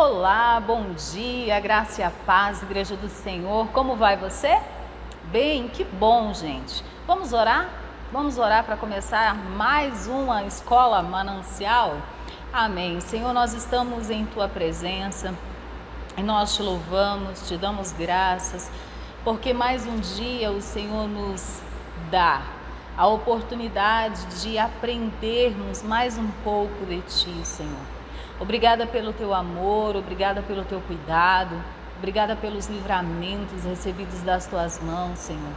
Olá, bom dia, graça e a paz, Igreja do Senhor. Como vai você? Bem, que bom, gente. Vamos orar? Vamos orar para começar mais uma escola manancial? Amém. Senhor, nós estamos em Tua presença e nós te louvamos, te damos graças, porque mais um dia o Senhor nos dá a oportunidade de aprendermos mais um pouco de Ti, Senhor. Obrigada pelo Teu amor, obrigada pelo Teu cuidado, obrigada pelos livramentos recebidos das Tuas mãos, Senhor.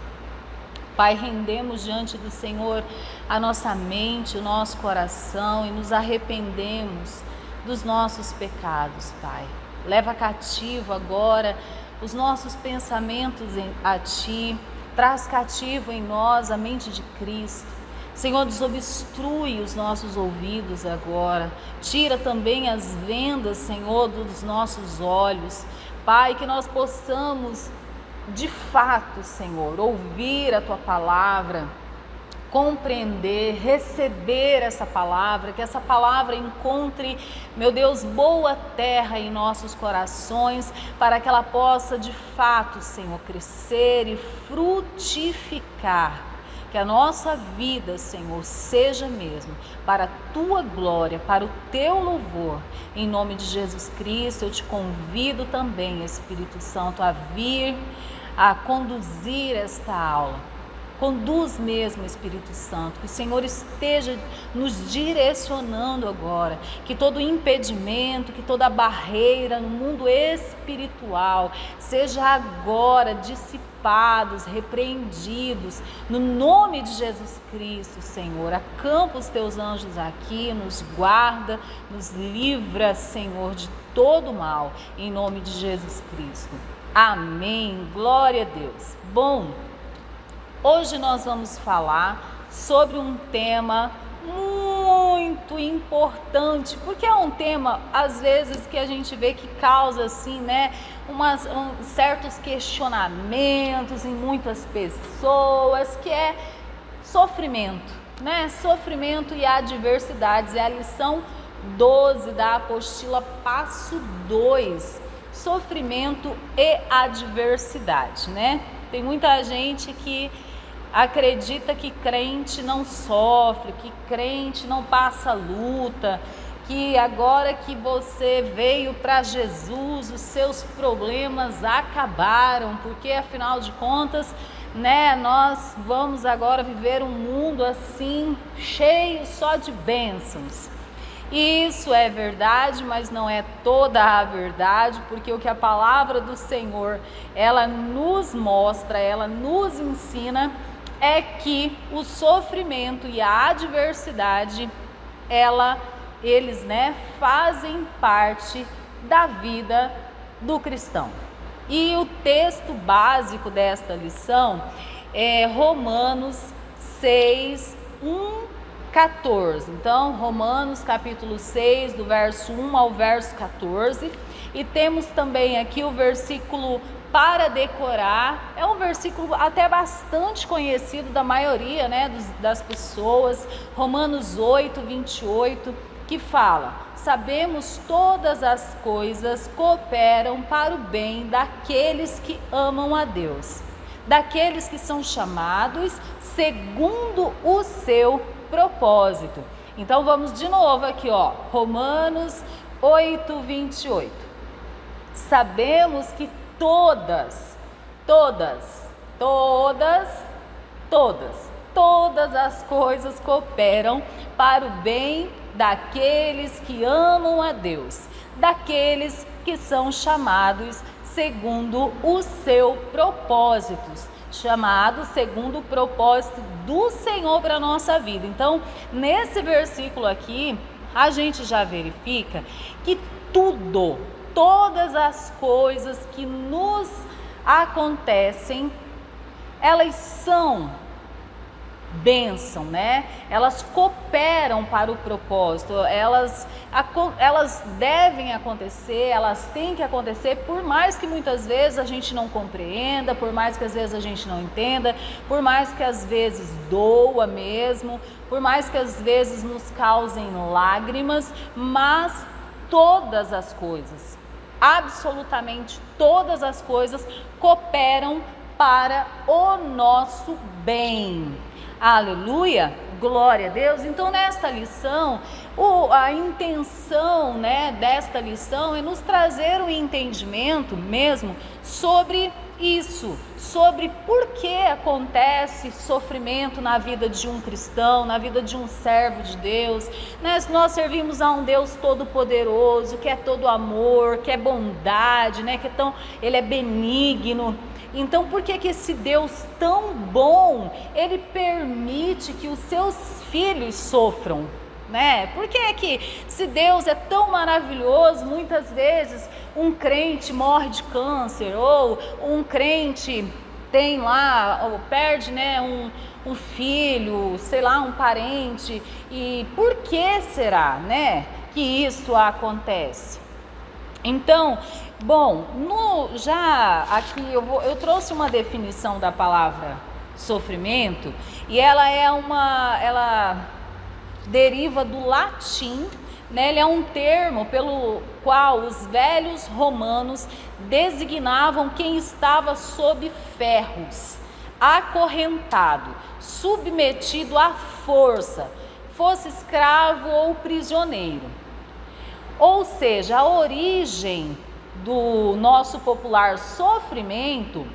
Pai, rendemos diante do Senhor a nossa mente, o nosso coração e nos arrependemos dos nossos pecados, Pai. Leva cativo agora os nossos pensamentos a Ti, traz cativo em nós a mente de Cristo. Senhor, desobstrui os nossos ouvidos agora, tira também as vendas, Senhor, dos nossos olhos. Pai, que nós possamos, de fato, Senhor, ouvir a Tua palavra, compreender, receber essa palavra, que essa palavra encontre, meu Deus, boa terra em nossos corações, para que ela possa, de fato, Senhor, crescer e frutificar. Que a nossa vida, Senhor, seja mesmo para a Tua glória, para o Teu louvor. Em nome de Jesus Cristo, eu te convido também, Espírito Santo, a vir, a conduzir esta aula. Conduz mesmo, Espírito Santo, que o Senhor esteja nos direcionando agora, que todo impedimento, que toda barreira no mundo espiritual seja agora dissipados, repreendidos, no nome de Jesus Cristo, Senhor. Acampa os Teus anjos aqui, nos guarda, nos livra, Senhor, de todo mal, em nome de Jesus Cristo. Amém, glória a Deus. Bom, hoje nós vamos falar sobre um tema muito importante, porque é um tema, às vezes, que a gente vê que causa, assim, né, certos questionamentos em muitas pessoas, que é sofrimento, né? Sofrimento e adversidades. É a lição 12 da apostila passo 2, sofrimento e adversidade, né? Tem muita gente que acredita que crente não sofre, que crente não passa luta, que agora que você veio para Jesus, os seus problemas acabaram, porque afinal de contas, né, nós vamos agora viver um mundo assim, cheio só de bênçãos. Isso é verdade, mas não é toda a verdade, porque o que a palavra do Senhor, ela nos mostra, ela nos ensina, é que o sofrimento e a adversidade, eles, né, fazem parte da vida do cristão. E o texto básico desta lição é Romanos 6, 14. Então, Romanos capítulo 6, do verso 1 ao verso 14. E temos também aqui o versículo para decorar. É um versículo até bastante conhecido da maioria, né, das pessoas. Romanos 8, 28, que fala: sabemos todas as coisas cooperam para o bem daqueles que amam a Deus, daqueles que são chamados segundo o seu propósito. Então vamos de novo aqui, ó, Romanos 8, 28. Sabemos que todas as coisas cooperam para o bem daqueles que amam a Deus, daqueles que são chamados segundo o seu propósito, chamado segundo o propósito do Senhor para a nossa vida. Então, nesse versículo aqui, a gente já verifica que todas as coisas que nos acontecem, elas são bênção, né? Elas cooperam para o propósito, elas devem acontecer, elas têm que acontecer, por mais que muitas vezes a gente não compreenda, por mais que às vezes a gente não entenda, por mais que às vezes doa mesmo, por mais que às vezes nos causem lágrimas, mas todas as coisas absolutamente todas as coisas cooperam para o nosso bem. Aleluia, glória a Deus. Então, nesta lição, a intenção, né, desta lição é nos trazer um entendimento mesmo sobre isso, sobre por que acontece sofrimento na vida de um cristão, na vida de um servo de Deus, né? Nós servimos a um Deus todo-poderoso, que é todo amor, que é bondade, né? Ele é benigno. Então, por que esse Deus tão bom, ele permite que os seus filhos sofram, né? Por que se Deus é tão maravilhoso, muitas vezes um crente morre de câncer, ou um crente tem lá, ou perde, né, um filho, sei lá, um parente, e por que será, né, que isso acontece? Então, bom, já aqui eu trouxe uma definição da palavra sofrimento, e ela deriva do latim, né? Ele é um termo pelo qual os velhos romanos designavam quem estava sob ferros, acorrentado, submetido à força, fosse escravo ou prisioneiro. Ou seja, a origem do nosso popular sofrimento,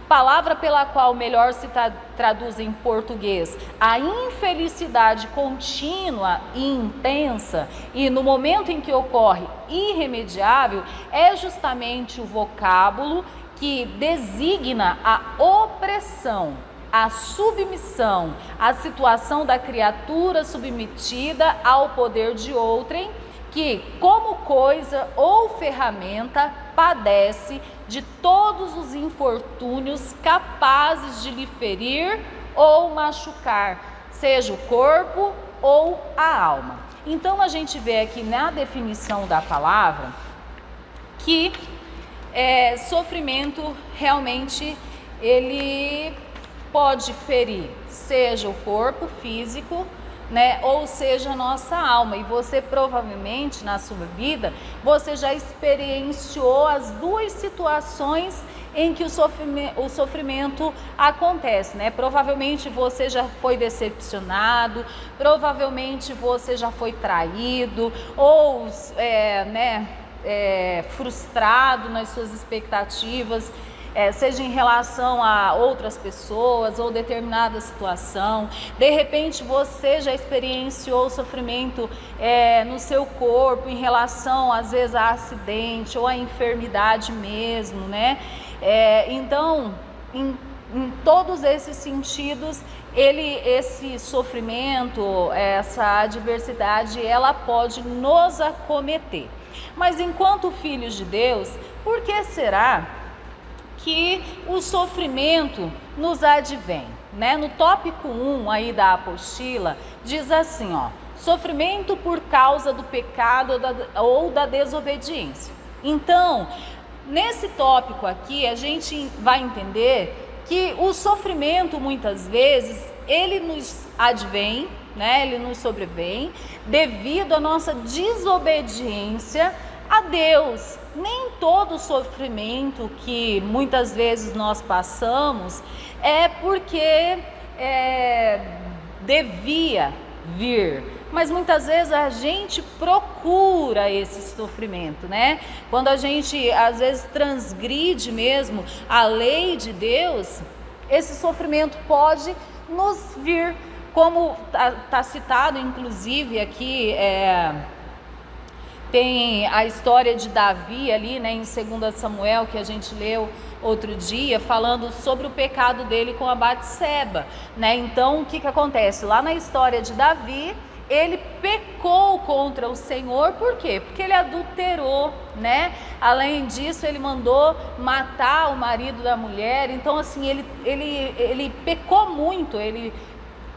palavra pela qual melhor se traduz em português a infelicidade contínua e intensa, e no momento em que ocorre irremediável, é justamente o vocábulo que designa a opressão, a submissão, a situação da criatura submetida ao poder de outrem, que, como coisa ou ferramenta, padece de todos os infortúnios capazes de lhe ferir ou machucar, seja o corpo ou a alma. Então, a gente vê aqui na definição da palavra que sofrimento realmente ele pode ferir, seja o corpo físico, né, ou seja, a nossa alma. E você provavelmente na sua vida, você já experienciou as duas situações em que o sofrimento acontece, né? Provavelmente você já foi decepcionado, provavelmente você já foi traído, ou frustrado nas suas expectativas, seja em relação a outras pessoas ou determinada situação. De repente você já experienciou sofrimento no seu corpo em relação às vezes a acidente ou a enfermidade mesmo, né? Então, em todos esses sentidos, esse sofrimento, essa adversidade, ela pode nos acometer. Mas enquanto filhos de Deus, por que será que o sofrimento nos advém, né? No tópico 1 aí da apostila, diz assim, ó: sofrimento por causa do pecado ou da desobediência. Então, nesse tópico aqui, a gente vai entender que o sofrimento, muitas vezes, ele nos advém, né? Ele nos sobrevém devido à nossa desobediência a Deus. Nem todo sofrimento que muitas vezes nós passamos é porque devia vir, mas muitas vezes a gente procura esse sofrimento, né? Quando a gente às vezes transgride mesmo a lei de Deus, esse sofrimento pode nos vir, como tá citado inclusive aqui, tem a história de Davi ali, né, em 2 Samuel, que a gente leu outro dia, falando sobre o pecado dele com a Batseba, né? Então, o que acontece? Lá na história de Davi, ele pecou contra o Senhor. Por quê? Porque ele adulterou, né? Além disso, ele mandou matar o marido da mulher. Então, assim, ele pecou muito, ele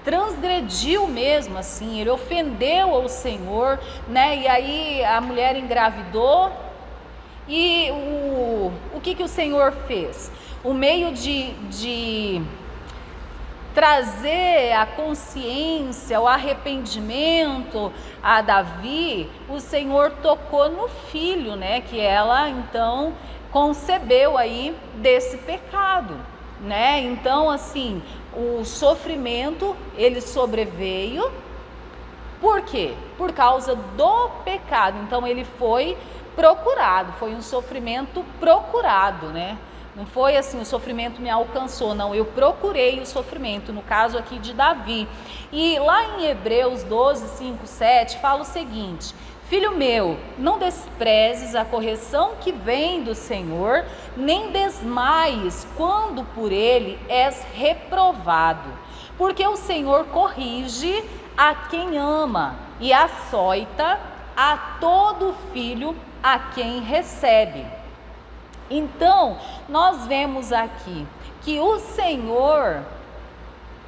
transgrediu mesmo, assim, ele ofendeu ao Senhor, né? E aí a mulher engravidou, e o que o Senhor fez? O meio de trazer a consciência, o arrependimento a Davi, o Senhor tocou no filho, né, que ela então concebeu aí desse pecado, né? Então assim, o sofrimento ele sobreveio. Por quê? Por causa do pecado. Então ele foi procurado, foi um sofrimento procurado, né? Não foi assim, o sofrimento me alcançou, não, eu procurei o sofrimento, no caso aqui de Davi. E lá em Hebreus 12, 5, 7, fala o seguinte: filho meu, não desprezes a correção que vem do Senhor, nem desmaies quando por ele és reprovado. Porque o Senhor corrige a quem ama e açoita a todo filho a quem recebe. Então, nós vemos aqui que o Senhor,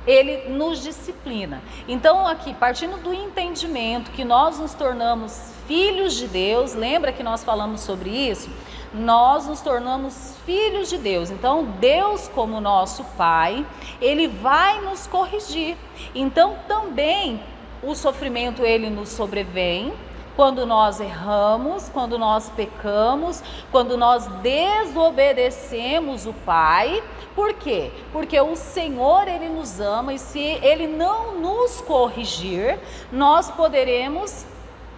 ele nos disciplina. Então, aqui, partindo do entendimento que nós nos tornamos filhos de Deus, lembra que nós falamos sobre isso? Nós nos tornamos filhos de Deus. Então, Deus, como nosso Pai, ele vai nos corrigir. Então, também o sofrimento ele nos sobrevém quando nós erramos, quando nós pecamos, quando nós desobedecemos o Pai. Por quê? Porque o Senhor ele nos ama, e se ele não nos corrigir, nós poderemos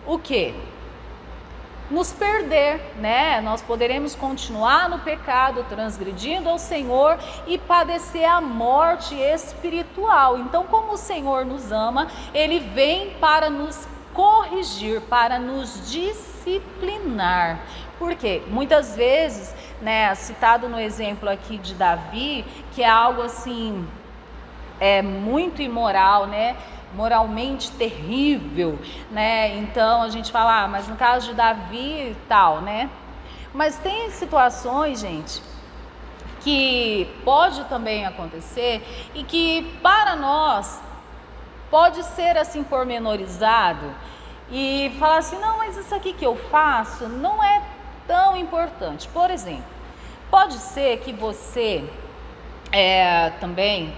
o quê? Nos perder, né? Nós poderemos continuar no pecado, transgredindo ao Senhor e padecer a morte espiritual. Então, como o Senhor nos ama, ele vem para nos corrigir, para nos disciplinar. Por quê? Muitas vezes, né, citado no exemplo aqui de Davi, que é algo assim, muito imoral, né? Moralmente terrível, né? Então a gente fala, mas no caso de Davi e tal, né? Mas tem situações, gente, que pode também acontecer e que para nós pode ser assim pormenorizado e falar assim, não, mas isso aqui que eu faço não é tão importante. Por exemplo, pode ser que você também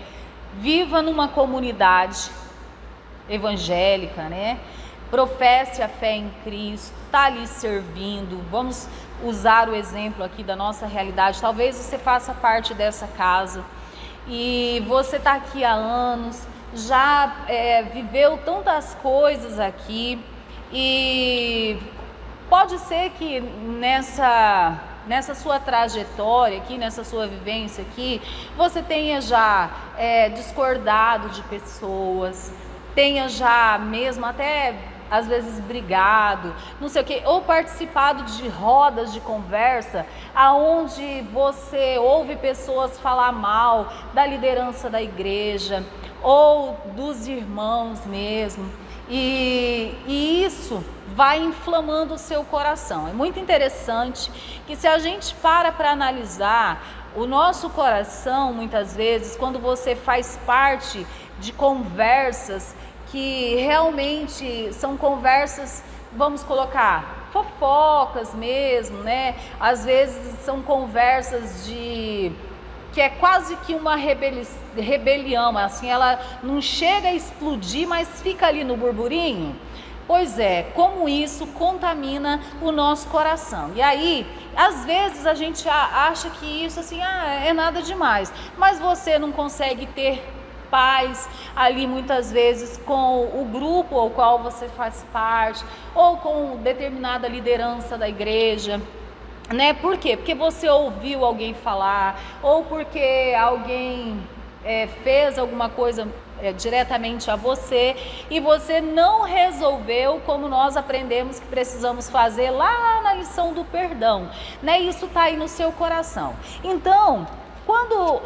viva numa comunidade evangélica, né? Professe a fé em Cristo, está ali servindo. Vamos usar o exemplo aqui da nossa realidade. Talvez você faça parte dessa casa e você está aqui há anos, já viveu tantas coisas aqui, e pode ser que nessa sua trajetória aqui, nessa sua vivência aqui, você tenha já discordado de pessoas, tenha já mesmo até às vezes brigado, não sei o que, ou participado de rodas de conversa aonde você ouve pessoas falar mal da liderança da igreja ou dos irmãos mesmo, e isso vai inflamando o seu coração. É muito interessante que se a gente para analisar o nosso coração, muitas vezes, quando você faz parte de conversas que realmente são conversas, vamos colocar, fofocas mesmo, né? Às vezes são conversas que é quase que uma rebelião, assim, ela não chega a explodir, mas fica ali no burburinho. Pois é, como isso contamina o nosso coração. E aí, às vezes a gente acha que isso assim, é nada demais, mas você não consegue ter paz ali muitas vezes com o grupo ao qual você faz parte, ou com determinada liderança da igreja, né? Por quê? Porque você ouviu alguém falar, ou porque alguém fez alguma coisa diretamente a você, e você não resolveu, como nós aprendemos que precisamos fazer lá na lição do perdão, né? Isso está aí no seu coração. Então, quando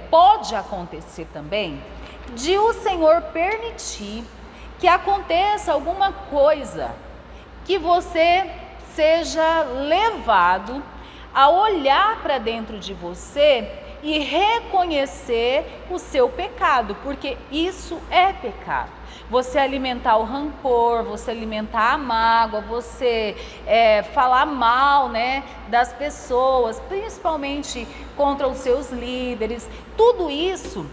pode acontecer também de o Senhor permitir que aconteça alguma coisa, que você seja levado a olhar para dentro de você e reconhecer o seu pecado, porque isso é pecado. Você alimentar o rancor, você alimentar a mágoa, você falar mal, né, das pessoas, principalmente contra os seus líderes, tudo isso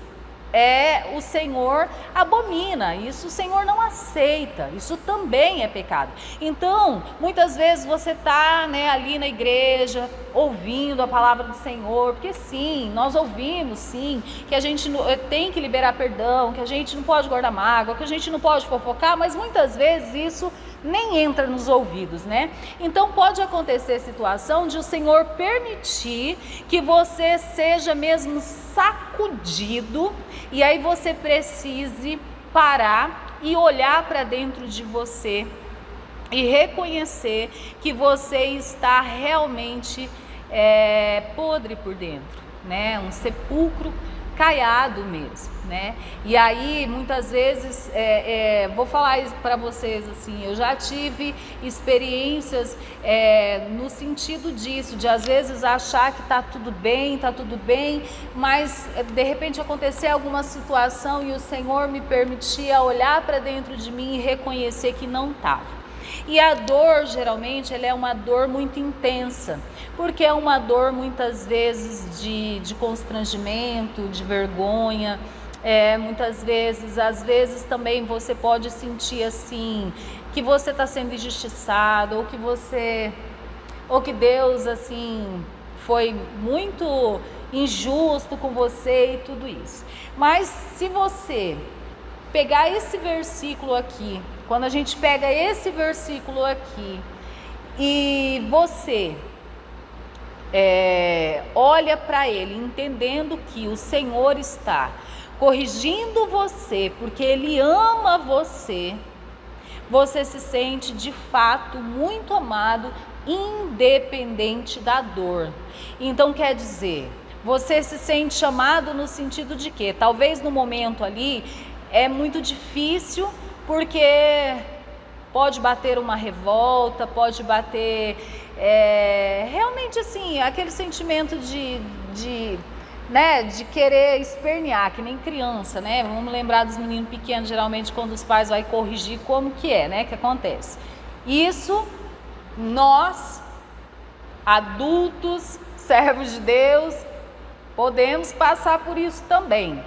o Senhor abomina, isso o Senhor não aceita, isso também é pecado. Então, muitas vezes você está, ali na igreja, ouvindo a palavra do Senhor, porque sim, nós ouvimos sim, que a gente tem que liberar perdão, que a gente não pode guardar mágoa, que a gente não pode fofocar, mas muitas vezes isso nem entra nos ouvidos, né? Então pode acontecer situação de o Senhor permitir que você seja mesmo sacudido, e aí você precise parar e olhar para dentro de você e reconhecer que você está realmente podre por dentro, né? Um sepulcro caiado mesmo, né? E aí muitas vezes vou falar isso para vocês assim, eu já tive experiências no sentido disso, de às vezes achar que tá tudo bem, mas de repente acontecer alguma situação e o Senhor me permitia olhar para dentro de mim e reconhecer que não estava. E a dor, geralmente, ela é uma dor muito intensa, porque é uma dor muitas vezes de constrangimento, de vergonha, muitas vezes, às vezes também você pode sentir assim, que você está sendo injustiçado, ou que Deus assim foi muito injusto com você e tudo isso. Mas se você pegar esse versículo aqui, quando a gente pega esse versículo aqui e você olha para ele, entendendo que o Senhor está corrigindo você, porque Ele ama você, você se sente de fato muito amado, independente da dor. Então quer dizer, você se sente amado no sentido de que talvez no momento ali é muito difícil, porque pode bater uma revolta, pode bater realmente assim, aquele sentimento de querer espernear, que nem criança, né? Vamos lembrar dos meninos pequenos, geralmente quando os pais vão corrigir, como que né? Que acontece. Isso, nós, adultos, servos de Deus, podemos passar por isso também.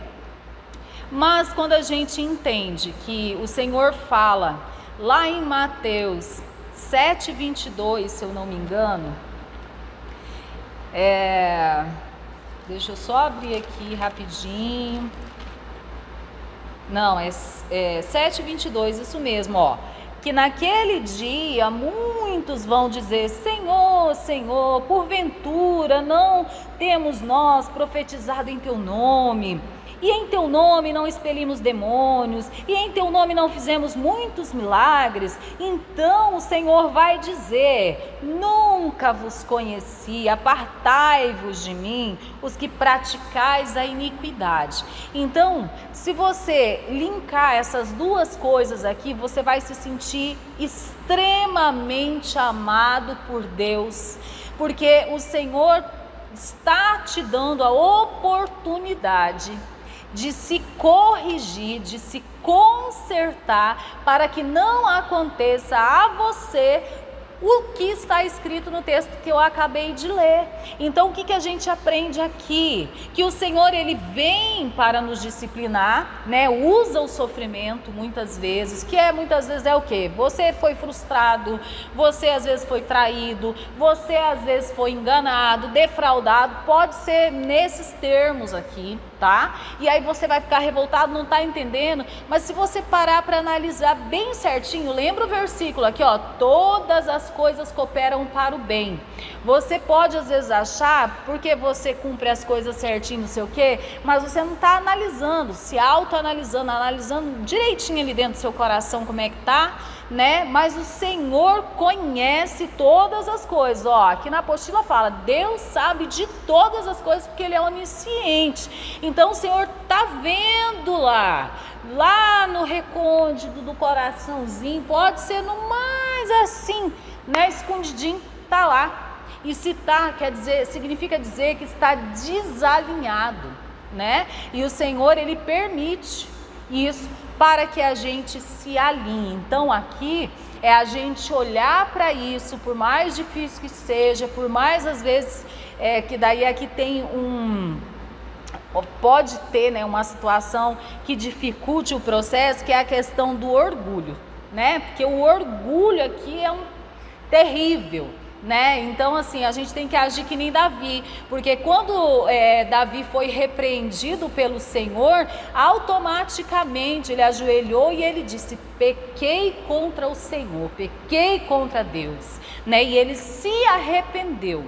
Mas quando a gente entende que o Senhor fala lá em Mateus 7:22, se eu não me engano, deixa eu só abrir aqui rapidinho. Não, é 7:22, isso mesmo, ó. Que naquele dia muitos vão dizer: Senhor, Senhor, porventura não temos nós profetizado em Teu nome? E em Teu nome não expelimos demônios, e em Teu nome não fizemos muitos milagres? Então o Senhor vai dizer: nunca vos conheci, apartai-vos de mim, os que praticais a iniquidade. Então, se você linkar essas duas coisas aqui, você vai se sentir extremamente amado por Deus, porque o Senhor está te dando a oportunidade de se corrigir, de se consertar, para que não aconteça a você o que está escrito no texto que eu acabei de ler. Então o que a gente aprende aqui? Que o Senhor, Ele vem para nos disciplinar, né? Usa o sofrimento muitas vezes, muitas vezes é o quê? Você foi frustrado, você às vezes foi traído, você às vezes foi enganado, defraudado, pode ser nesses termos aqui, tá? E aí você vai ficar revoltado, não tá entendendo, mas se você parar para analisar bem certinho, lembra o versículo aqui, ó: todas as coisas cooperam para o bem. Você pode às vezes achar, porque você cumpre as coisas certinho, não sei o quê, mas você não está analisando, se autoanalisando, analisando direitinho ali dentro do seu coração como é que tá, né? Mas o Senhor conhece todas as coisas, ó, aqui na apostila fala: Deus sabe de todas as coisas, porque Ele é onisciente. Então o Senhor tá vendo lá no recôndito do coraçãozinho, pode ser no mais assim, né, escondidinho, tá lá. E se tá, significa dizer que está desalinhado, né? E o Senhor, Ele permite isso para que a gente se alinhe. Então aqui é a gente olhar para isso, por mais difícil que seja, por mais às vezes que daí aqui tem pode ter, né, uma situação que dificulte o processo, que é a questão do orgulho, né? Porque o orgulho aqui é terrível, né? Então, assim, a gente tem que agir que nem Davi, porque quando Davi foi repreendido pelo Senhor, automaticamente ele ajoelhou e ele disse: pequei contra o Senhor, pequei contra Deus, né? E ele se arrependeu,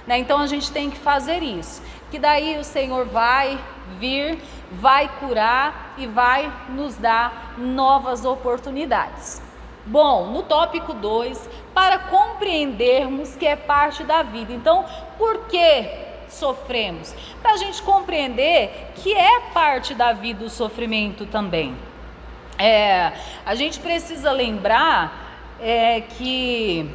né? Então a gente tem que fazer isso, que daí o Senhor vai vir, vai curar e vai nos dar novas oportunidades. Bom, no tópico 2, para compreendermos que é parte da vida. Então, por que sofremos? Para a gente compreender que é parte da vida o sofrimento também. A gente precisa lembrar que...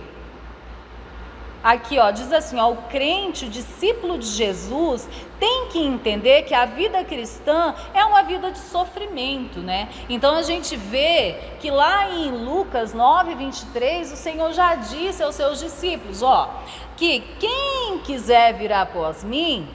Aqui, ó, diz assim, ó, o crente, o discípulo de Jesus, tem que entender que a vida cristã é uma vida de sofrimento, né? Então a gente vê que lá em Lucas 9:23, o Senhor já disse aos seus discípulos, ó, que quem quiser vir após mim,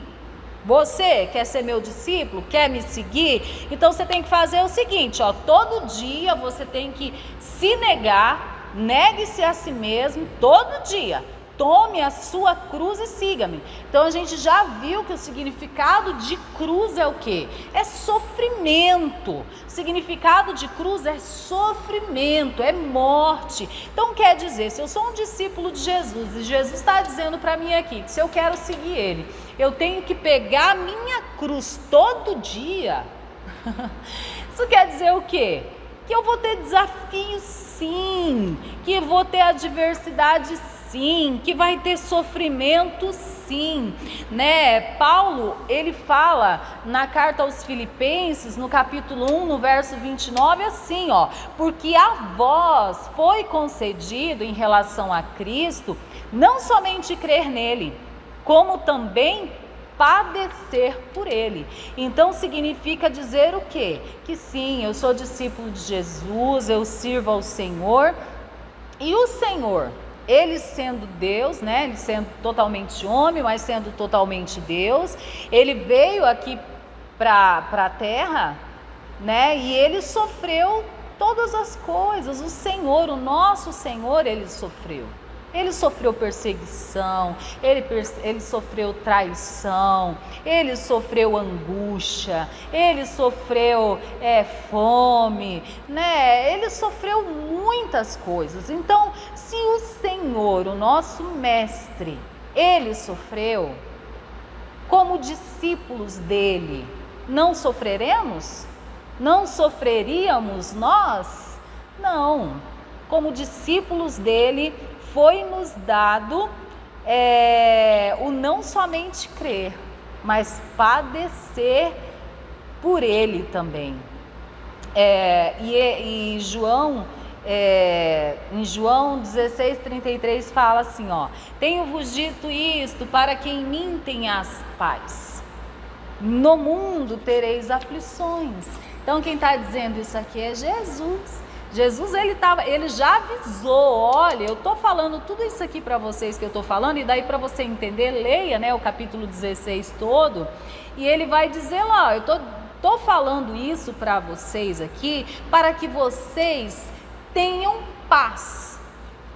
você quer ser meu discípulo, quer me seguir? Então você tem que fazer o seguinte, ó, todo dia você tem que se negar, negue-se a si mesmo, todo dia. Tome a sua cruz e siga-me. Então a gente já viu que o significado de cruz é o quê? É sofrimento. O significado de cruz é sofrimento, é morte. Então quer dizer, se eu sou um discípulo de Jesus e Jesus está dizendo para mim aqui que se eu quero seguir Ele, eu tenho que pegar a minha cruz todo dia. Isso quer dizer o quê? Que eu vou ter desafios sim, que vou ter adversidade sim, que vai ter sofrimento sim, né? Paulo, ele fala na carta aos Filipenses, no capítulo 1, no verso 29, assim, ó: porque a vós foi concedido em relação a Cristo, não somente crer nele, como também padecer por ele. Então significa dizer o quê? Que sim, eu sou discípulo de Jesus, eu sirvo ao Senhor, e o Senhor, Ele sendo Deus, né? Ele sendo totalmente homem, mas sendo totalmente Deus, Ele veio aqui para a terra, né? E Ele sofreu todas as coisas. O Senhor, o nosso Senhor, Ele sofreu. Ele sofreu perseguição, ele sofreu traição, ele sofreu angústia, ele sofreu fome, né? Ele sofreu muitas coisas. Então, se o Senhor, o nosso mestre, ele sofreu, como discípulos dele, não sofreremos? Não sofreríamos nós? Não. Como discípulos dele, foi-nos dado o não somente crer, mas padecer por ele também. E João, em João 16:33 fala assim, ó: tenho-vos dito isto para que em mim tenhas paz. No mundo tereis aflições. Então quem está dizendo isso aqui é Jesus. Jesus, ele já avisou, olha, eu estou falando tudo isso aqui para vocês que eu estou falando, e daí para você entender, leia, né, o capítulo 16 todo, e ele vai dizer lá, eu estou falando isso para vocês aqui, para que vocês tenham paz,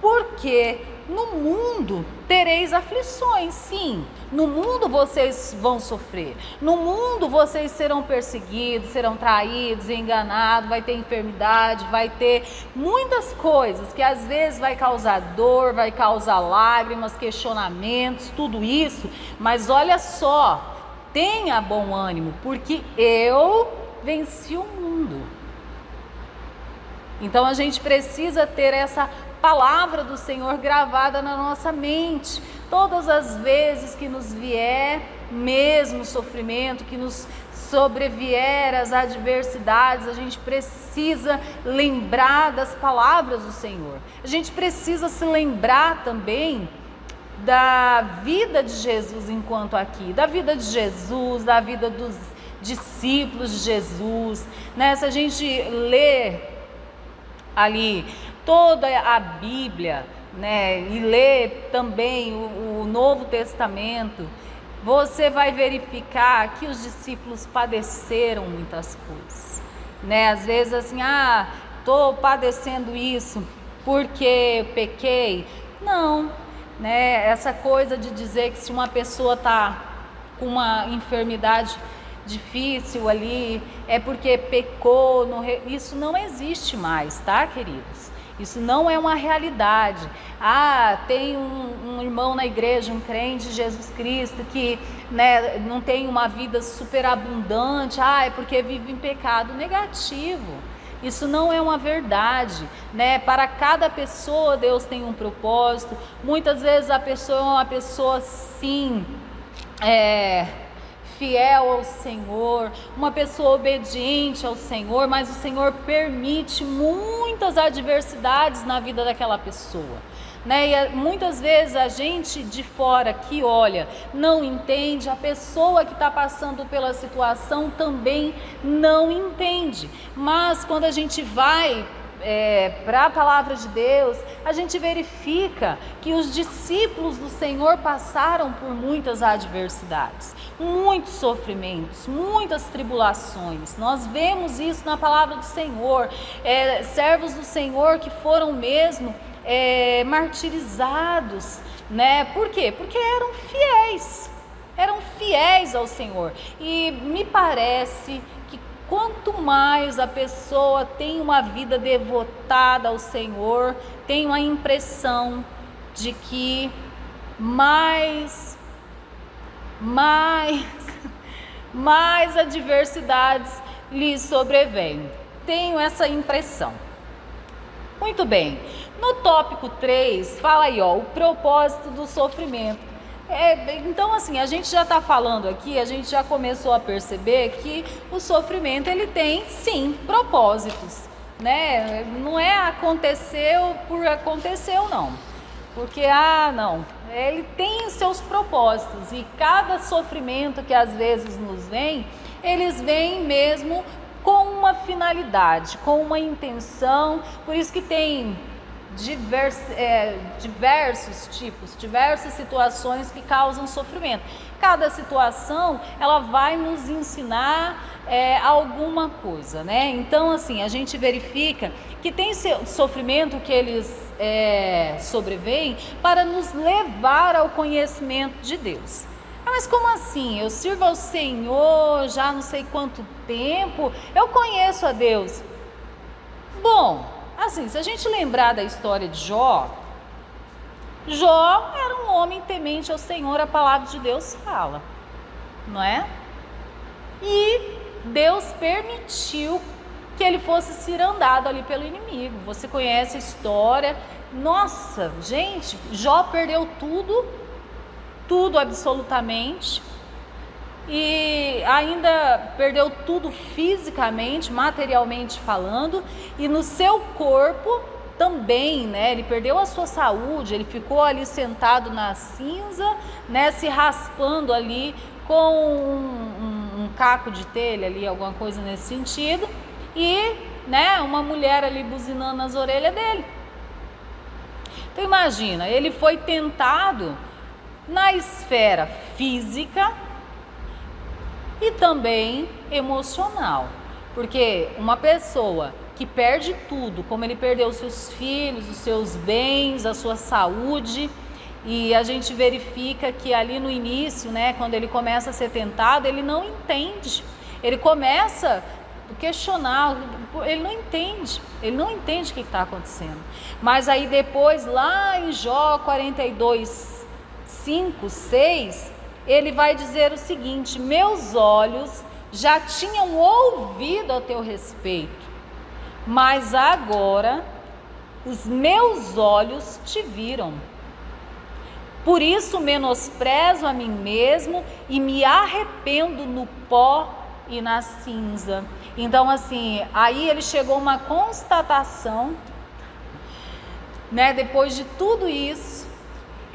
porque no mundo tereis aflições, sim, no mundo vocês vão sofrer, no mundo vocês serão perseguidos, serão traídos, enganados, vai ter enfermidade, vai ter muitas coisas que às vezes vai causar dor, vai causar lágrimas, questionamentos, tudo isso, mas olha só, tenha bom ânimo, porque eu venci o mundo. Então a gente precisa ter essa palavra do Senhor gravada na nossa mente. Todas as vezes que nos vier mesmo sofrimento, que nos sobrevier as adversidades, a gente precisa lembrar das palavras do Senhor. A gente precisa se lembrar também da vida de Jesus enquanto aqui, da vida de Jesus, da vida dos discípulos de Jesus, né? Se a gente lê ali toda a Bíblia, né, e ler também o Novo Testamento, você vai verificar que os discípulos padeceram muitas coisas, né? Às vezes assim, estou padecendo isso porque pequei. Não, né? Essa coisa de dizer que se uma pessoa está com uma enfermidade difícil ali, é porque pecou, isso não existe mais, tá, queridos? Isso não é uma realidade. Tem um irmão na igreja, um crente de Jesus Cristo, que, né, não tem uma vida superabundante, é porque vive em pecado. Negativo. Isso não é uma verdade, né? Para cada pessoa Deus tem um propósito. Muitas vezes a pessoa é uma pessoa, sim, fiel ao Senhor, uma pessoa obediente ao Senhor, mas o Senhor permite muitas adversidades na vida daquela pessoa, né? E muitas vezes a gente de fora que olha, não entende, a pessoa que está passando pela situação também não entende, mas quando a gente vai para a palavra de Deus, a gente verifica que os discípulos do Senhor passaram por muitas adversidades, muitos sofrimentos, muitas tribulações. Nós vemos isso na palavra do Senhor, servos do Senhor que foram mesmo martirizados, né? Por quê? Porque eram fiéis ao Senhor. E me parece que quanto mais a pessoa tem uma vida devotada ao Senhor, tenho a impressão de que mais adversidades lhe sobrevêm. Tenho essa impressão. Muito bem. No tópico 3, fala aí, o propósito do sofrimento. Então assim, a gente já está falando aqui, a gente já começou a perceber que o sofrimento ele tem sim propósitos, né? Não é aconteceu por aconteceu não, porque não, ele tem seus propósitos e cada sofrimento que às vezes nos vem, eles vêm mesmo com uma finalidade, com uma intenção. Por isso que tem diversos tipos, diversas situações que causam sofrimento. Cada situação ela vai nos ensinar alguma coisa, né? Então assim, a gente verifica que tem sofrimento que eles sobrevêm para nos levar ao conhecimento de Deus. Mas como assim? Eu sirvo ao Senhor já não sei quanto tempo, eu conheço a Deus. Bom, assim, se a gente lembrar da história de Jó era um homem temente ao Senhor, a palavra de Deus fala, não é? E Deus permitiu que ele fosse cirandado ali pelo inimigo. Você conhece a história. Nossa, gente, Jó perdeu tudo absolutamente, e ainda perdeu tudo fisicamente, materialmente falando, e no seu corpo também, né? Ele perdeu a sua saúde, ele ficou ali sentado na cinza, né? Se raspando ali com um caco de telha ali, alguma coisa nesse sentido, e, né, uma mulher ali buzinando nas orelhas dele. Então imagina, ele foi tentado na esfera física e também emocional, porque uma pessoa que perde tudo, como ele perdeu os seus filhos, os seus bens, a sua saúde, e a gente verifica que ali no início, né, quando ele começa a ser tentado, ele não entende, ele começa a questionar, ele não entende o que está acontecendo. Mas aí depois, lá em Jó 42, 5, 6, ele vai dizer o seguinte: meus olhos já tinham ouvido a teu respeito, mas agora os meus olhos te viram. Por isso menosprezo a mim mesmo e me arrependo no pó e na cinza. Então assim, aí ele chegou a uma constatação, né, depois de tudo isso,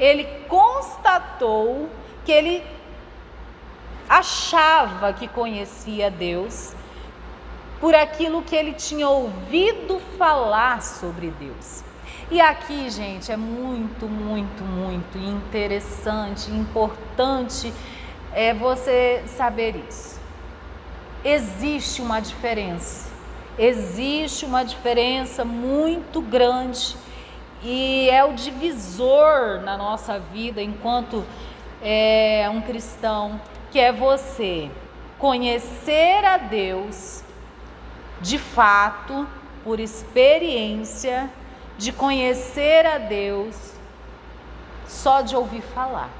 ele constatou que ele achava que conhecia Deus por aquilo que ele tinha ouvido falar sobre Deus. E aqui, gente, é muito interessante, importante é você saber isso. Existe uma diferença muito grande e é o divisor na nossa vida enquanto um cristão, que é você conhecer a Deus de fato, por experiência, de conhecer a Deus só de ouvir falar.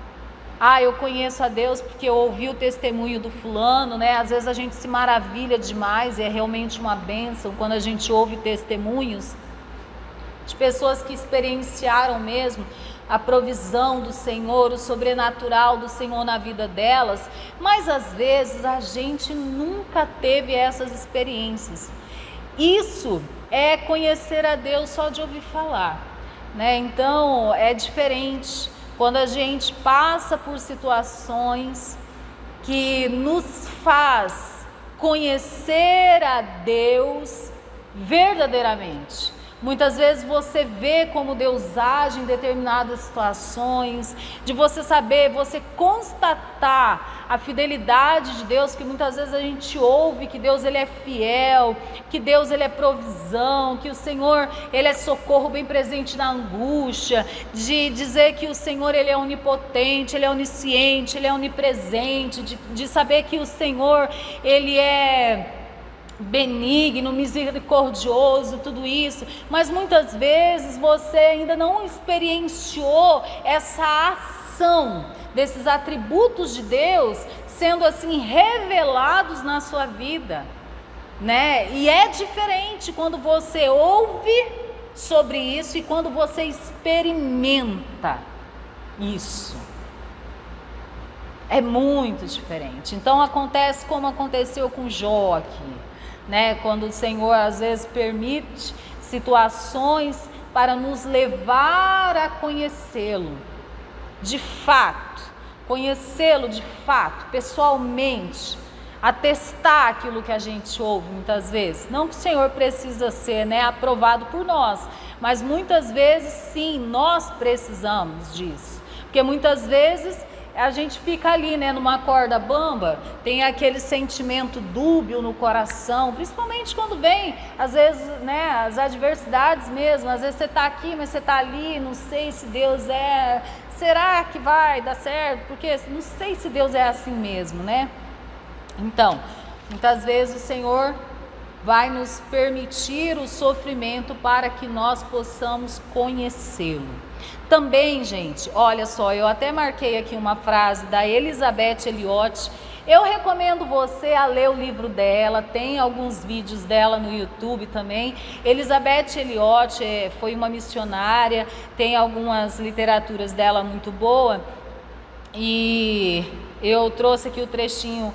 Eu conheço a Deus porque eu ouvi o testemunho do fulano, né? Às vezes a gente se maravilha demais e é realmente uma bênção quando a gente ouve testemunhos de pessoas que experienciaram mesmo a provisão do Senhor, o sobrenatural do Senhor na vida delas, mas às vezes a gente nunca teve essas experiências. Isso é conhecer a Deus só de ouvir falar, né? Então é diferente quando a gente passa por situações que nos faz conhecer a Deus verdadeiramente. Muitas vezes você vê como Deus age em determinadas situações, de você saber, você constatar a fidelidade de Deus, que muitas vezes a gente ouve que Deus ele é fiel, que Deus ele é provisão, que o Senhor ele é socorro bem presente na angústia, de dizer que o Senhor ele é onipotente, ele é onisciente, ele é onipresente, de saber que o Senhor ele é benigno, misericordioso, tudo isso, mas muitas vezes você ainda não experienciou essa ação desses atributos de Deus sendo assim revelados na sua vida, né? E é diferente quando você ouve sobre isso e quando você experimenta isso. É muito diferente. Então acontece como aconteceu com Jó aqui, né? Quando o Senhor às vezes permite situações para nos levar a conhecê-lo de fato, conhecê-lo de fato, pessoalmente, atestar aquilo que a gente ouve muitas vezes. Não que o Senhor precisa ser, né, aprovado por nós, mas muitas vezes sim, nós precisamos disso, porque muitas vezes a gente fica ali, né, numa corda bamba, tem aquele sentimento dúbio no coração, principalmente quando vem, às vezes, né, as adversidades mesmo, às vezes você está aqui, mas você está ali, não sei se Deus será que vai dar certo? Porque não sei se Deus é assim mesmo, né? Então, muitas vezes o Senhor vai nos permitir o sofrimento para que nós possamos conhecê-lo. Também, gente, olha só, eu até marquei aqui uma frase da Elisabeth Elliot. Eu recomendo você a ler o livro dela, tem alguns vídeos dela no YouTube também. Elizabeth Elliot foi uma missionária, tem algumas literaturas dela muito boa. E eu trouxe aqui o trechinho,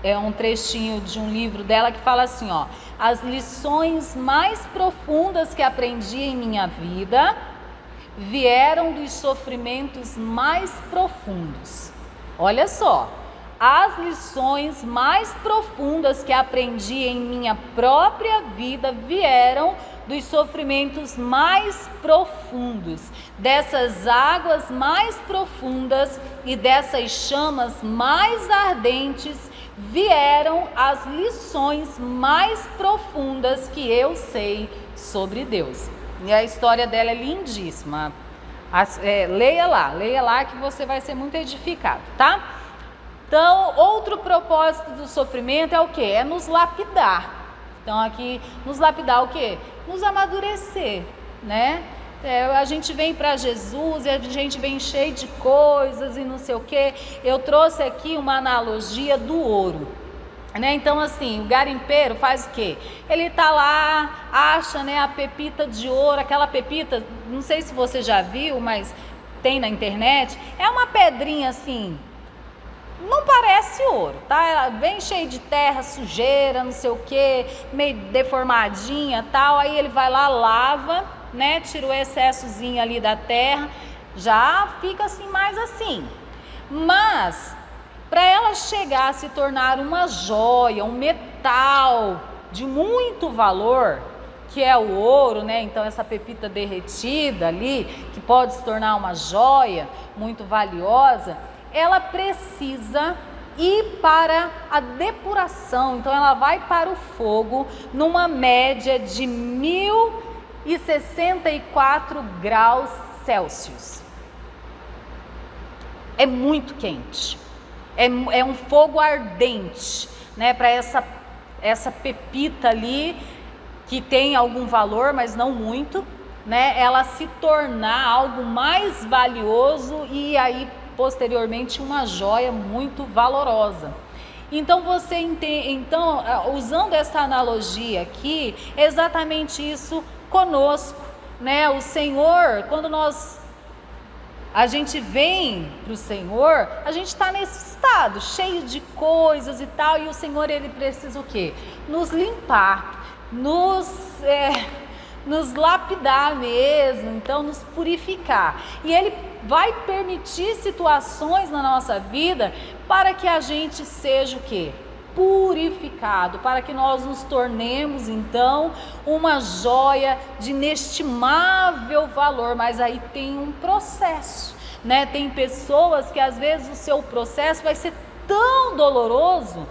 um trechinho de um livro dela que fala assim, ó: as lições mais profundas que aprendi em minha vida vieram dos sofrimentos mais profundos. Olha só, as lições mais profundas que aprendi em minha própria vida vieram dos sofrimentos mais profundos, dessas águas mais profundas e dessas chamas mais ardentes vieram as lições mais profundas que eu sei sobre Deus. E a história dela é lindíssima. Leia lá que você vai ser muito edificado, tá? Então, outro propósito do sofrimento é o quê? É nos lapidar. Então, aqui, nos lapidar o quê? Nos amadurecer, né? A gente vem para Jesus e a gente vem cheio de coisas e não sei o quê. Eu trouxe aqui uma analogia do ouro, né? Então assim, o garimpeiro faz o quê? Ele tá lá, acha, né, a pepita de ouro, aquela pepita, não sei se você já viu, mas tem na internet, é uma pedrinha assim, não parece ouro, tá? Ela bem cheia de terra, sujeira, não sei o quê, meio deformadinha, tal. Aí ele vai lá, lava, né, tira o excessozinho ali da terra, já fica assim, mais assim. Mas para ela chegar a se tornar uma joia, um metal de muito valor, que é o ouro, né? Então essa pepita derretida ali, que pode se tornar uma joia muito valiosa, ela precisa e para a depuração. Então ela vai para o fogo numa média de 1064 graus Celsius. É muito quente, é um fogo ardente, né? Para essa pepita ali, que tem algum valor, mas não muito, né? Ela se tornar algo mais valioso e aí posteriormente uma joia muito valorosa. Então você entende, usando essa analogia aqui, é exatamente isso conosco, né? O Senhor, quando a gente vem para o Senhor, a gente está nesse estado, cheio de coisas e tal, e o Senhor, Ele precisa o quê? Nos limpar, nos lapidar mesmo, então nos purificar. E Ele vai permitir situações na nossa vida para que a gente seja o quê? Purificado, para que nós nos tornemos então uma joia de inestimável valor. Mas aí tem um processo, né? Tem pessoas que às vezes o seu processo vai ser tão doloroso,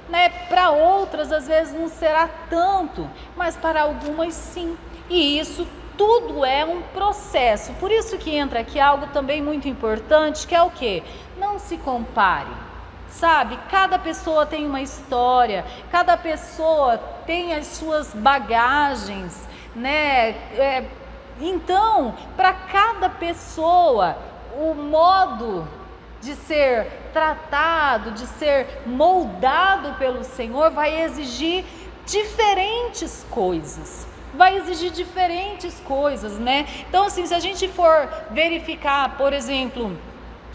né? Para outras às vezes não será tanto, mas para algumas sim. E isso tudo é um processo. Por isso que entra aqui algo também muito importante, que é o quê? Não se compare. Sabe, cada pessoa tem uma história, cada pessoa tem as suas bagagens, né? Então, para cada pessoa, o modo de ser tratado, de ser moldado pelo Senhor, vai exigir diferentes coisas. Né? Então, assim, se a gente for verificar, por exemplo,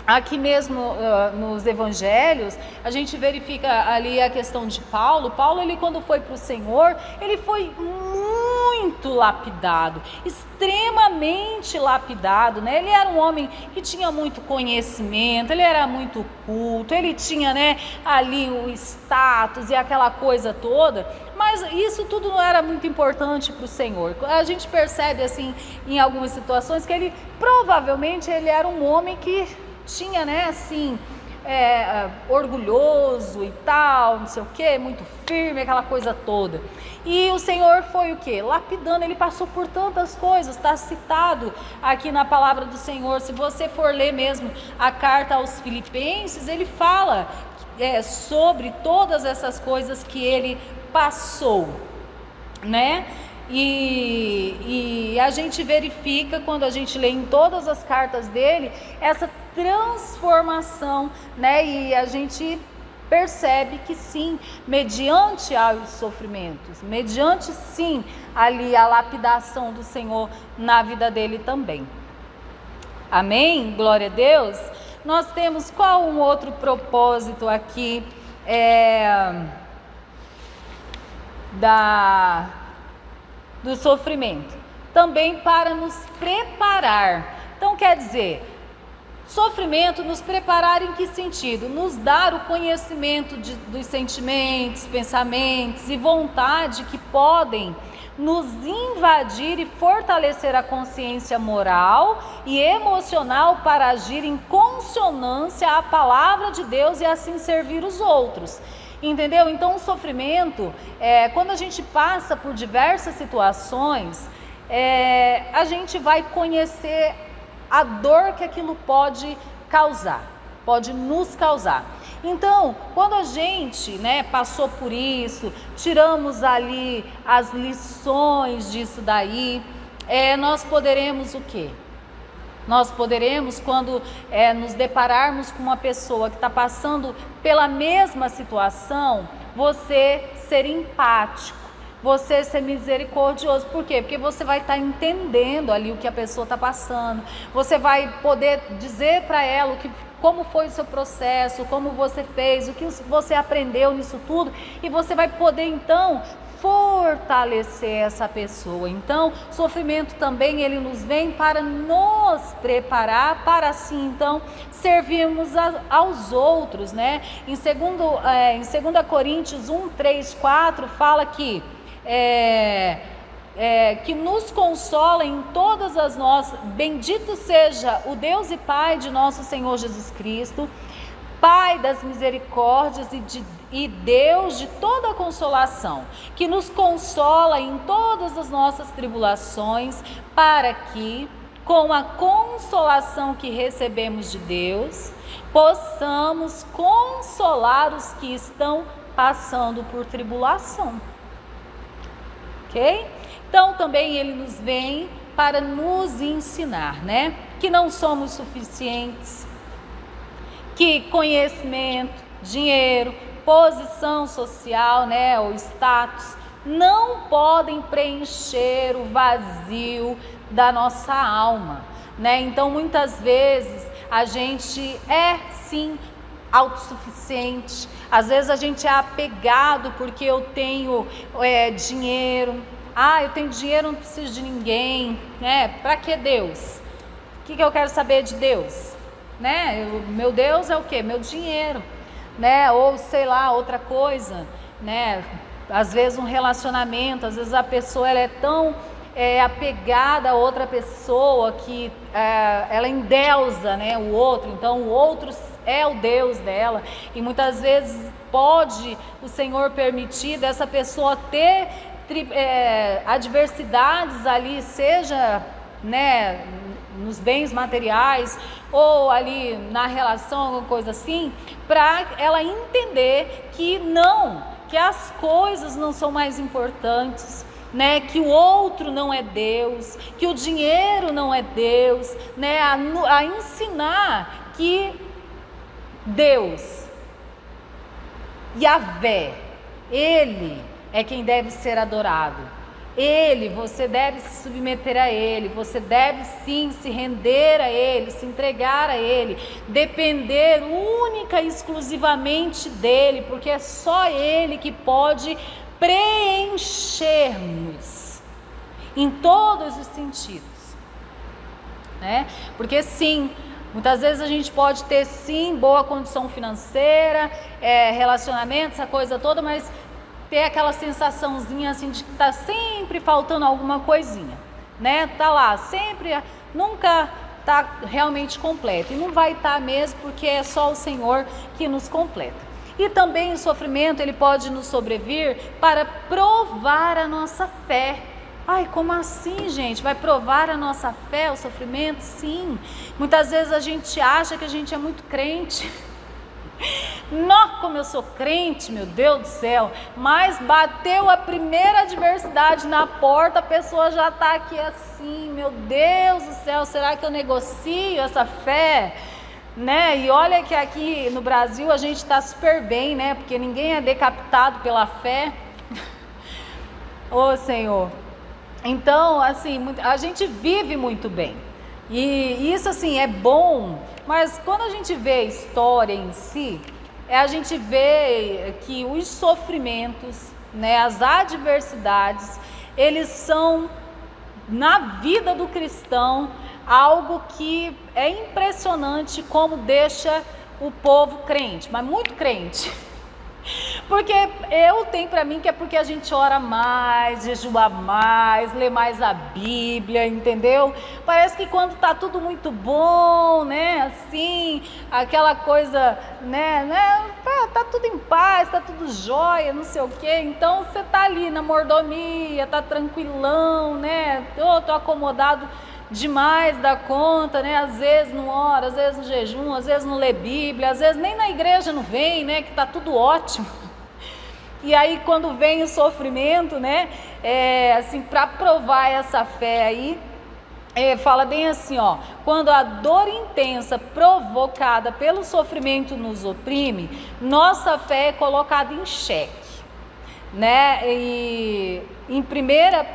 aqui mesmo nos evangelhos, a gente verifica ali a questão de Paulo. Paulo, ele quando foi para o Senhor, ele foi muito lapidado, extremamente lapidado, né? Ele era um homem que tinha muito conhecimento, ele era muito culto, ele tinha, né, ali o status e aquela coisa toda, mas isso tudo não era muito importante para o Senhor. A gente percebe assim, em algumas situações, que ele provavelmente ele era um homem que tinha, né, assim, orgulhoso e tal, não sei o que, muito firme, aquela coisa toda. E o Senhor foi o que? Lapidando. Ele passou por tantas coisas, está citado aqui na palavra do Senhor. Se você for ler mesmo a carta aos Filipenses, ele fala sobre todas essas coisas que ele passou, né? E a gente verifica, quando a gente lê em todas as cartas dele, essa transformação, né? E a gente percebe que sim, mediante aos sofrimentos, mediante sim ali a lapidação do Senhor na vida dele também. Amém? Glória a Deus. Nós temos qual um outro propósito aqui do sofrimento? Também para nos preparar. Então quer dizer, sofrimento nos preparar em que sentido? Nos dar o conhecimento dos sentimentos, pensamentos e vontade que podem nos invadir e fortalecer a consciência moral e emocional para agir em consonância à palavra de Deus e assim servir os outros. Entendeu? Então o sofrimento, quando a gente passa por diversas situações, a gente vai conhecer a dor que aquilo pode causar, pode nos causar. Então, quando a gente, né, passou por isso, tiramos ali as lições disso daí, nós poderemos o quê? Nós poderemos, quando nos depararmos com uma pessoa que está passando pela mesma situação, você ser empático, você ser misericordioso. Por quê? Porque você vai estar entendendo ali o que a pessoa está passando, você vai poder dizer para ela como foi o seu processo, como você fez, o que você aprendeu nisso tudo, e você vai poder então fortalecer essa pessoa. Então, o sofrimento também ele nos vem para nos preparar, para assim então servirmos aos outros, né? Em 2 Coríntios 1, 3, 4 fala que que nos consola em todas as nossas. Bendito seja o Deus e Pai de nosso Senhor Jesus Cristo, Pai das misericórdias e Deus de toda consolação, que nos consola em todas as nossas tribulações, para que, com a consolação que recebemos de Deus, possamos consolar os que estão passando por tribulação. Ok? Então também ele nos vem para nos ensinar, né? Que não somos suficientes, que conhecimento, dinheiro, posição social, né, ou status, não podem preencher o vazio da nossa alma, né? Então muitas vezes a gente é sim autossuficiente, às vezes a gente é apegado porque eu tenho dinheiro. Eu tenho dinheiro, não preciso de ninguém, né? Para que Deus? O que eu quero saber de Deus? Né? Meu Deus é o quê? Meu dinheiro, né? Ou sei lá, outra coisa, né? Às vezes um relacionamento, às vezes a pessoa ela é tão apegada a outra pessoa que ela endeusa, né, o outro, então o outro é o Deus dela, e muitas vezes pode o Senhor permitir dessa pessoa ter adversidades ali, seja, né, nos bens materiais ou ali na relação, alguma coisa assim, para ela entender que as coisas não são mais importantes, né, que o outro não é Deus, que o dinheiro não é Deus, né, a ensinar que Deus, Yahvé, Ele é quem deve ser adorado. Você deve se submeter a Ele, você deve sim se render a Ele, se entregar a Ele, depender única e exclusivamente dEle, porque é só Ele que pode preencher-nos em todos os sentidos, né? Porque sim, muitas vezes a gente pode ter sim boa condição financeira, relacionamento, essa coisa toda, mas ter aquela sensaçãozinha assim de que está sempre faltando alguma coisinha, né? Tá lá, sempre, nunca está realmente completo, e não vai estar mesmo, porque é só o Senhor que nos completa. E também o sofrimento, ele pode nos sobrevir para provar a nossa fé. Ai, como assim, gente? Vai provar a nossa fé, o sofrimento? Sim. Muitas vezes a gente acha que a gente é muito crente. Como eu sou crente, meu Deus do céu, mas bateu a primeira adversidade na porta, a pessoa já está aqui assim, meu Deus do céu, será que eu negocio essa fé? Né? E olha que aqui no Brasil a gente está super bem, né? Porque ninguém é decapitado pela fé. Ô Senhor. Então, assim, a gente vive muito bem. E isso, assim, é bom, mas quando a gente vê a história em si, a gente vê que os sofrimentos, né, as adversidades, eles são, na vida do cristão, algo que é impressionante como deixa o povo crente, mas muito crente. Porque eu tenho para mim que é porque a gente ora mais, jejua mais, lê mais a Bíblia, entendeu? Parece que quando tá tudo muito bom, né, assim, aquela coisa, né, tá tudo em paz, tá tudo jóia, não sei o quê, então você tá ali na mordomia, tá tranquilão, né, tô acomodado demais da conta, né? Às vezes não ora, às vezes no jejum, às vezes não lê Bíblia, às vezes nem na igreja não vem, né? Que tá tudo ótimo. E aí quando vem o sofrimento, né? Assim, para provar essa fé aí, fala bem assim, ó: quando a dor intensa provocada pelo sofrimento nos oprime, nossa fé é colocada em xeque, né? E em 1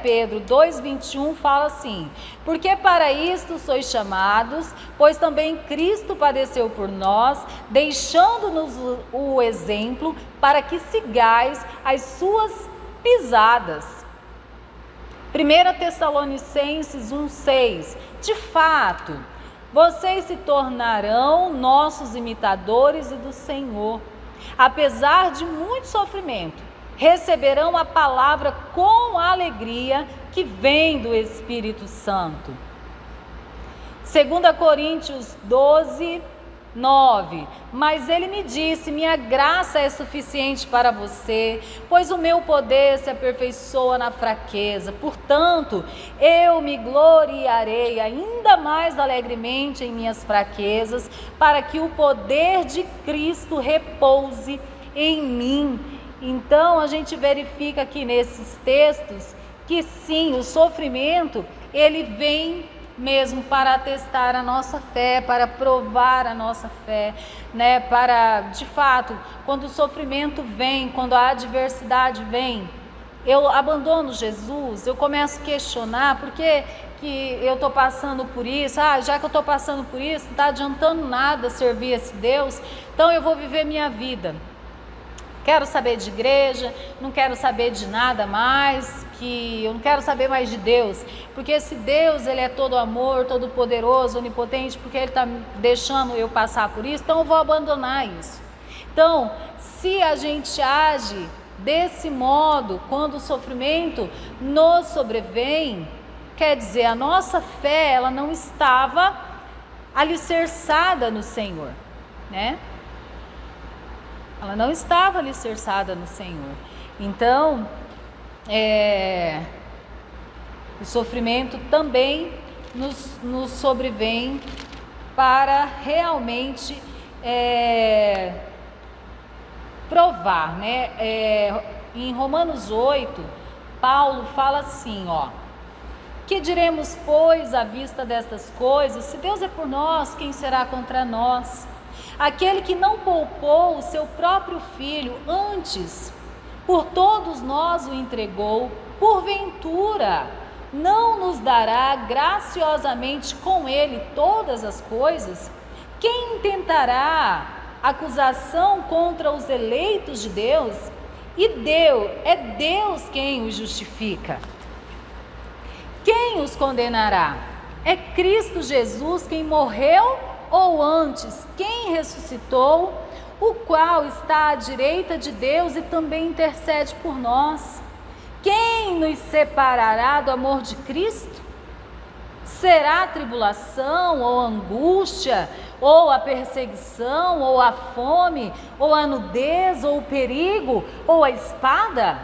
Pedro 2,21 fala assim: porque para isto sois chamados, pois também Cristo padeceu por nós, deixando-nos o exemplo para que sigais as suas pisadas. 1 Tessalonicenses 1,6: de fato, vocês se tornarão nossos imitadores e do Senhor, apesar de muito sofrimento, receberão a palavra com alegria que vem do Espírito Santo. 2 Coríntios 12, 9. Mas ele me disse: minha graça é suficiente para você, pois o meu poder se aperfeiçoa na fraqueza. Portanto, eu me gloriarei ainda mais alegremente em minhas fraquezas, para que o poder de Cristo repouse em mim. Então a gente verifica aqui nesses textos que sim, o sofrimento ele vem mesmo para atestar a nossa fé, para provar a nossa fé, né? Para, de fato, quando o sofrimento vem, quando a adversidade vem, eu abandono Jesus, eu começo a questionar por que eu estou passando por isso. Já que eu estou passando por isso, não está adiantando nada servir esse Deus, então eu vou viver minha vida. Quero saber de igreja, não quero saber de nada mais, eu não quero saber mais de Deus, porque esse Deus, ele é todo amor, todo poderoso, onipotente, porque ele está deixando eu passar por isso, então eu vou abandonar isso. Então, se a gente age desse modo, quando o sofrimento nos sobrevém, quer dizer, a nossa fé, ela não estava alicerçada no Senhor, né? Ela não estava alicerçada no Senhor. Então, o sofrimento também nos sobrevém para realmente provar, né? Em Romanos 8, Paulo fala assim, que diremos, pois, à vista destas coisas? Se Deus é por nós, quem será contra nós? Aquele que não poupou o seu próprio filho, antes por todos nós o entregou, porventura não nos dará graciosamente com ele todas as coisas? Quem intentará acusação contra os eleitos de Deus? E é Deus quem os justifica. Quem os condenará? É Cristo Jesus quem morreu, ou antes, quem ressuscitou, o qual está à direita de Deus e também intercede por nós. Quem nos separará do amor de Cristo? Será a tribulação, ou a angústia, ou a perseguição, ou a fome, ou a nudez, ou o perigo, ou a espada?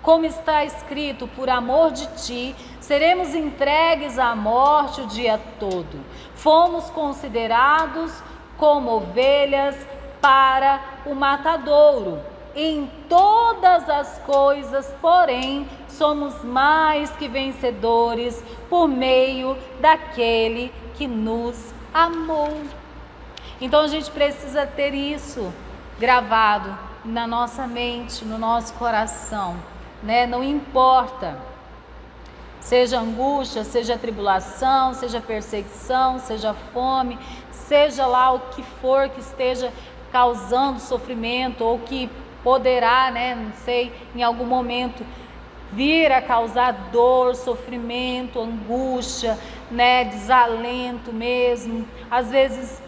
Como está escrito, por amor de ti, seremos entregues à morte o dia todo. Fomos considerados como ovelhas para o matadouro. Em todas as coisas, porém, somos mais que vencedores por meio daquele que nos amou. Então a gente precisa ter isso gravado na nossa mente, no nosso coração, né? Não importa, seja angústia, seja tribulação, seja perseguição, seja fome, seja lá o que for que esteja causando sofrimento ou que poderá, né, não sei, em algum momento vir a causar dor, sofrimento, angústia, né, desalento mesmo, às vezes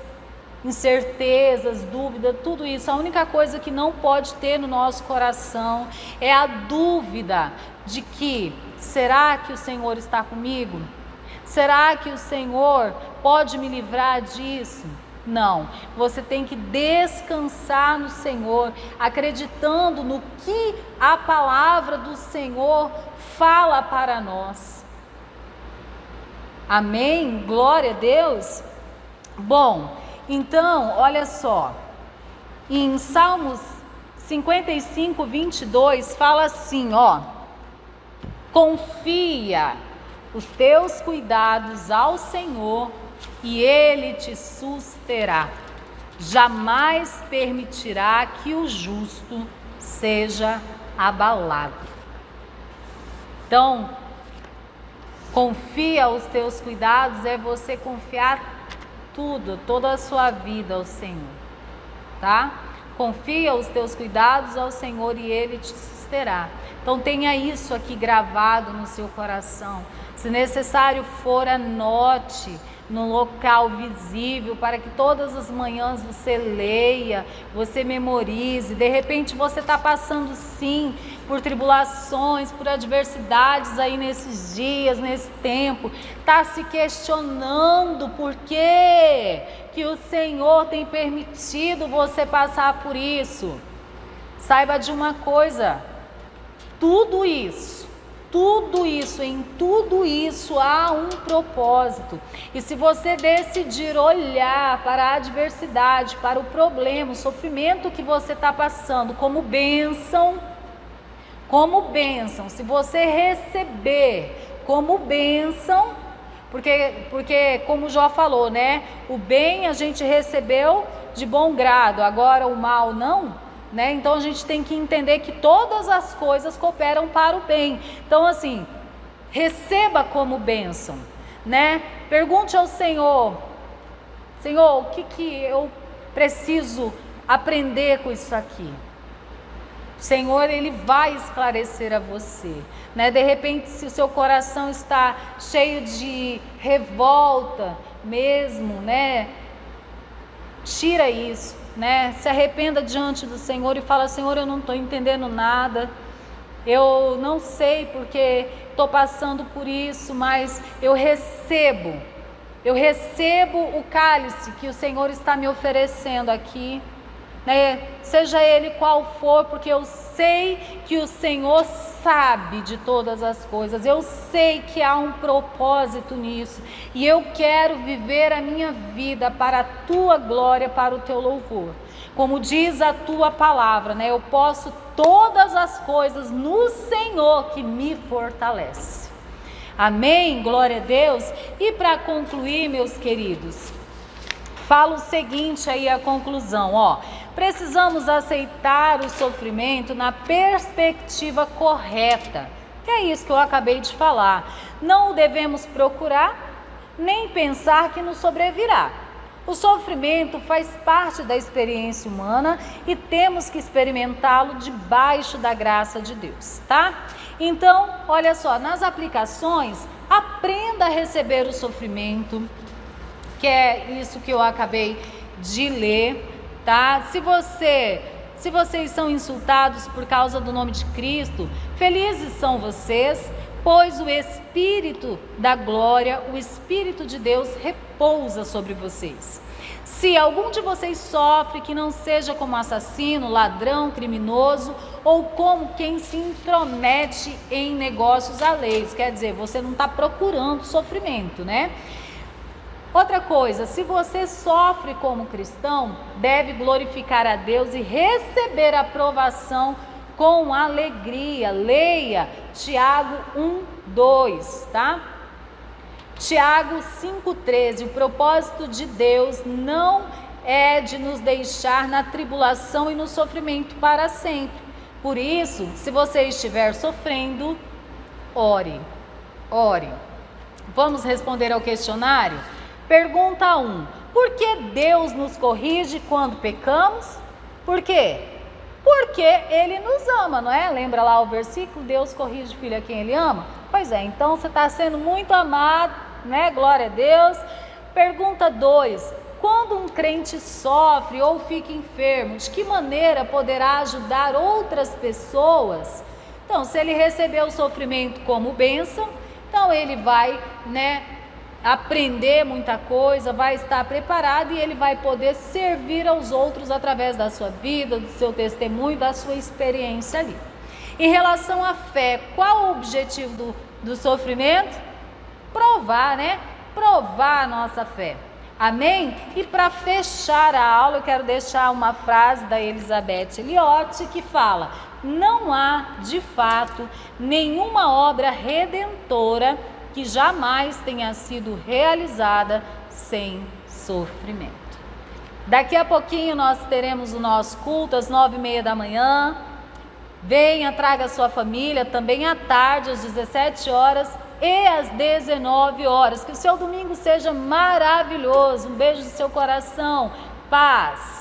incertezas, dúvidas, tudo isso. A única coisa que não pode ter no nosso coração é a dúvida de que, será que o Senhor está comigo? Será que o Senhor pode me livrar disso? Não, você tem que descansar no Senhor, acreditando no que a palavra do Senhor fala para nós. Amém? Glória a Deus. Bom, então, olha só, em Salmos 55, 22, fala assim, confia os teus cuidados ao Senhor e Ele te susterá. Jamais permitirá que o justo seja abalado. Então, confia os teus cuidados, é você confiar tudo, toda a sua vida ao Senhor, tá? Confia os teus cuidados ao Senhor e Ele te susterá. Então tenha isso aqui gravado no seu coração. Se necessário for, anote, num local visível, para que todas as manhãs você leia, você memorize. De repente você está passando sim por tribulações, por adversidades aí nesses dias, nesse tempo, está se questionando por que o Senhor tem permitido você passar por isso. Saiba de uma coisa, em tudo isso há um propósito. E se você decidir olhar para a adversidade, para o problema, o sofrimento que você está passando como bênção, se você receber como bênção, porque como Jó falou, né? O bem a gente recebeu de bom grado, agora o mal não, né? Então a gente tem que entender que todas as coisas cooperam para o bem. Então assim, receba como bênção, né? Pergunte ao Senhor, o que eu preciso aprender com isso aqui? O Senhor, Ele vai esclarecer a você, né? De repente, se o seu coração está cheio de revolta mesmo, né? Tira isso, né? Se arrependa diante do Senhor e fala: Senhor, eu não estou entendendo nada, eu não sei porque estou passando por isso, mas eu recebo o cálice que o Senhor está me oferecendo aqui, né? Seja ele qual for, porque eu sei que o Senhor sabe de todas as coisas, eu sei que há um propósito nisso, e eu quero viver a minha vida para a tua glória, para o teu louvor. Como diz a tua palavra, né? Eu posso todas as coisas no Senhor que me fortalece. Amém? Glória a Deus. E para concluir, meus queridos, fala o seguinte aí, a conclusão, ó. Precisamos aceitar o sofrimento na perspectiva correta, que é isso que eu acabei de falar. Não o devemos procurar, nem pensar que nos sobrevirá. O sofrimento faz parte da experiência humana e temos que experimentá-lo debaixo da graça de Deus, tá? Então, olha só, nas aplicações, aprenda a receber o sofrimento, que é isso que eu acabei de ler, tá? Se vocês são insultados por causa do nome de Cristo, felizes são vocês, pois o Espírito da glória, o Espírito de Deus repousa sobre vocês. Se algum de vocês sofre, que não seja como assassino, ladrão, criminoso ou como quem se intromete em negócios alheios. Quer dizer, você não está procurando sofrimento, né? Outra coisa, se você sofre como cristão, deve glorificar a Deus e receber a aprovação com alegria. Leia Tiago 1:2, tá? Tiago 5:13, o propósito de Deus não é de nos deixar na tribulação e no sofrimento para sempre. Por isso, se você estiver sofrendo, ore. Vamos responder ao questionário? Pergunta 1. Por que Deus nos corrige quando pecamos? Por quê? Porque Ele nos ama, não é? Lembra lá o versículo? Deus corrige filho a quem Ele ama? Pois é, então você está sendo muito amado, né? Glória a Deus. Pergunta 2. Quando um crente sofre ou fica enfermo, de que maneira poderá ajudar outras pessoas? Então, se ele recebeu o sofrimento como bênção, então ele vai, né, aprender muita coisa, vai estar preparado e ele vai poder servir aos outros através da sua vida, do seu testemunho, da sua experiência ali. Em relação à fé, qual o objetivo do sofrimento? Provar, né? Provar a nossa fé. Amém? E para fechar a aula, eu quero deixar uma frase da Elizabeth Elliot que fala: não há, de fato, nenhuma obra redentora que jamais tenha sido realizada sem sofrimento. Daqui a pouquinho nós teremos o nosso culto às 9h30 da manhã. Venha, traga a sua família, também à tarde, às 17 horas e às 19 horas. Que o seu domingo seja maravilhoso. Um beijo no seu coração. Paz.